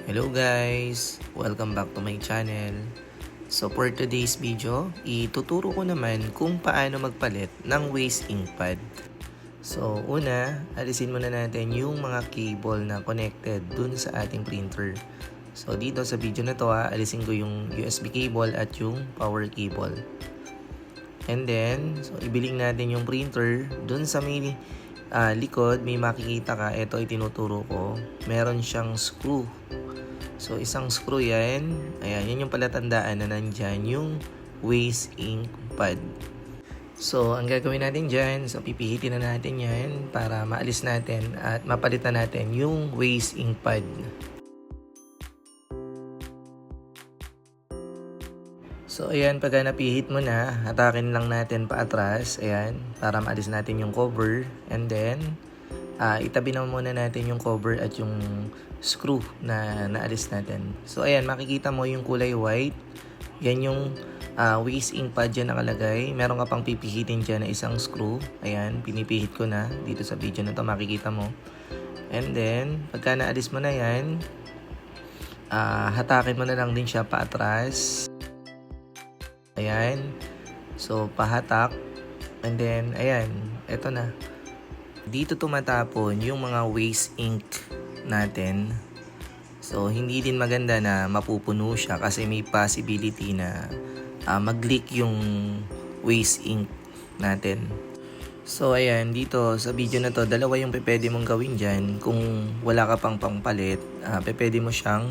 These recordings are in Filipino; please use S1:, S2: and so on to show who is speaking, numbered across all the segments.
S1: Hello guys! Welcome back to my channel. So for today's video, ituturo ko naman kung paano magpalit ng waste ink pad. So una, alisin muna natin yung mga cable na connected dun sa ating printer. So dito sa video na to alisin ko yung USB cable at yung power cable. And then, so ibiling natin yung printer dun sa may likod, may makikita ka, ito ay tinuturo ko. Meron siyang screw. So, isang screw yan. Ayan, yan yung palatandaan na nandyan yung waste ink pad. So, ang gagawin natin dyan, so pipihitin na natin yan para maalis natin at mapalitan natin yung waste ink pad. So, ayan, pagka napihit mo na, hatakin lang natin paatras, ayan, para maalis natin yung cover. And then, itabi na muna natin yung cover at yung screw na naalis natin. So ayan, makikita mo yung kulay white. Yan yung waste ink pad dyan nakalagay. Meron ka pang pipihitin dyan na isang screw. Ayan, pinipihit ko na. Dito sa video na to makikita mo. And then, pagka naalis mo na yan, hatakin mo na lang din siya paatras. Ayan. So, pahatak. And then, ayan, eto na. Dito tumatapon yung mga waste ink natin. So, hindi din maganda na mapupuno siya kasi may possibility na mag-leak yung waste ink natin. So, ayan, dito sa video na to, dalawa yung pwede mong gawin dyan. Kung wala ka pang pangpalit, pwede mo siyang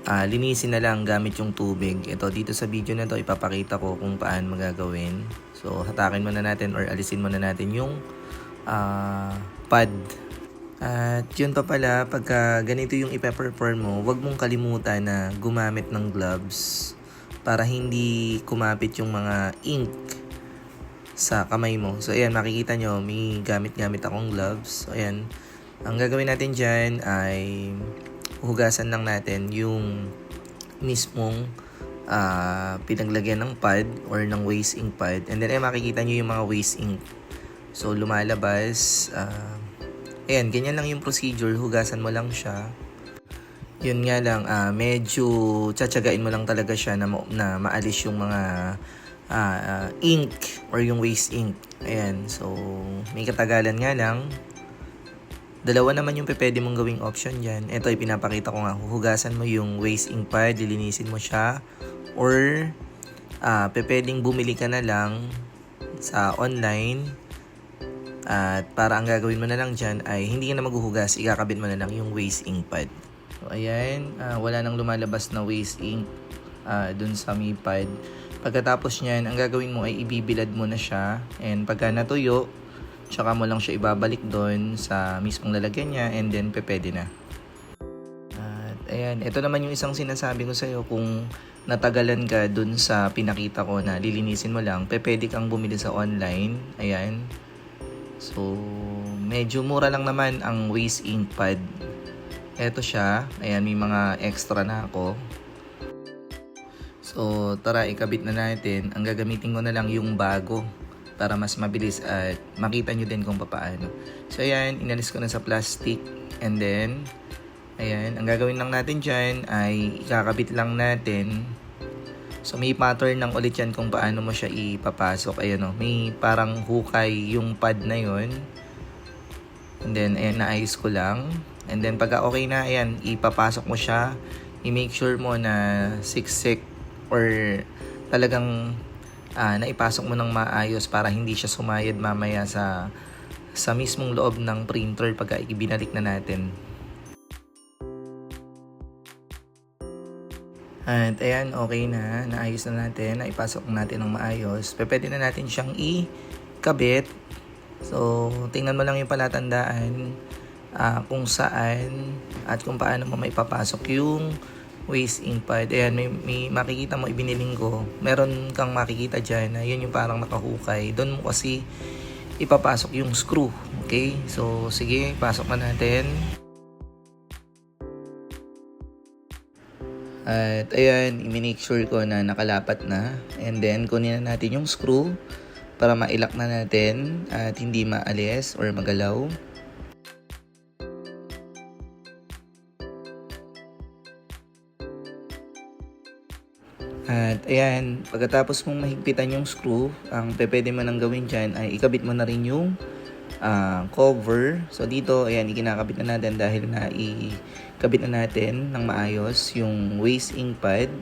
S1: linisin na lang gamit yung tubig. Ito, dito sa video na to, ipapakita ko kung paano magagawin. So, hatakin muna natin or alisin muna natin yung pad. At yun pa pala, pagka ganito yung ipe-perform mo, huwag mong kalimutan na gumamit ng gloves para hindi kumapit yung mga ink sa kamay mo. So ayan, makikita nyo, may gamit-gamit akong gloves. So ayan, ang gagawin natin dyan ay hugasan lang natin yung mismong pinaglagyan ng pad or ng waste ink pad. And then makikita nyo yung mga waste ink. So, lumalabas. Ayan, ganyan lang yung procedure. Hugasan mo lang siya. Yun nga lang, medyo tsatsagain mo lang talaga siya na maalis yung mga ink or yung waste ink. Ayan, so may katagalan nga lang. Dalawa naman yung pwede mong gawing option dyan. Ito, ipinapakita ko nga. Hugasan mo yung waste ink pad, lilinisin mo siya. Or, pwedeng bumili ka na lang sa online. At para ang gagawin mo na lang dyan ay hindi ka na maghuhugas, ikakabit mo na lang yung waste ink pad. So ayan, wala nang lumalabas na waste ink dun sa mi pad. Pagkatapos nyan, ang gagawin mo ay ibibilad mo na siya. And pagka natuyo, tsaka mo lang siya ibabalik dun sa mismong lalagyan niya and then pwede na. At ayan, ito naman yung isang sinasabi ko sa'yo, kung natagalan ka dun sa pinakita ko na lilinisin mo lang, pwede kang bumili sa online. Ayan. So, medyo mura lang naman ang waste ink pad. Ito siya. Ayan, may mga extra na ako. So, tara, ikabit na natin. Ang gagamitin ko na lang yung bago para mas mabilis at makita nyo din kung paano. So, ayan, inalis ko na sa plastic. And then, ayan, ang gagawin lang natin dyan ay ikakabit lang natin. So, may pattern lang ulit yan kung paano mo siya ipapasok. Ayan o, may parang hukay yung pad na yun. And then, ayan, naayos ko lang. And then, pagka okay na, ayan, ipapasok mo siya. I-make sure mo na siksik or talagang naipasok mo ng maayos para hindi siya sumayad mamaya sa mismong loob ng printer pagka ibinalik na natin. At ayan, okay na. Naayos na natin. Naipasok natin ng maayos. Pwede na natin siyang ikabit. So, tingnan mo lang yung palatandaan kung saan at kung paano mo maipapasok yung waste ink pad. Ayan, may makikita mo ibiniling ko. Meron kang makikita dyan na yun yung parang nakahukay. Doon mo kasi ipapasok yung screw. Okay? So, sige, pasok na natin. At ayan, i-make sure ko na nakalapat na. And then, kunin na natin yung screw para mailak na natin at hindi maalis or magalaw. At ayan, pagkatapos mong mahigpitan yung screw, ang pwede mo nang gawin dyan ay ikabit mo na rin yung cover. So dito, ayan, ikinakabit na natin dahil na ikabit na natin ng maayos yung waste ink pad.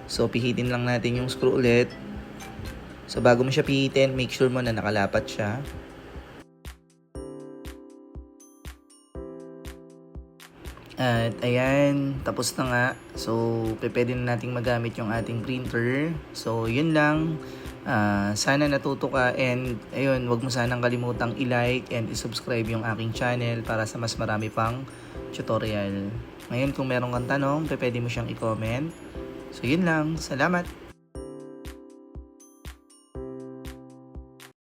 S1: So pihitin lang natin yung screw ulit. So bago mo siya pihitin, make sure mo na nakalapat siya. At ayan, tapos na nga. So, pwede na nating magamit yung ating printer. So, yun lang. Sana natuto ka and ayun, wag mo sanang kalimutang i-like and i-subscribe yung aking channel para sa mas marami pang tutorial. Ngayon, kung meron kang tanong, pwede mo siyang i-comment. So, yun lang. Salamat!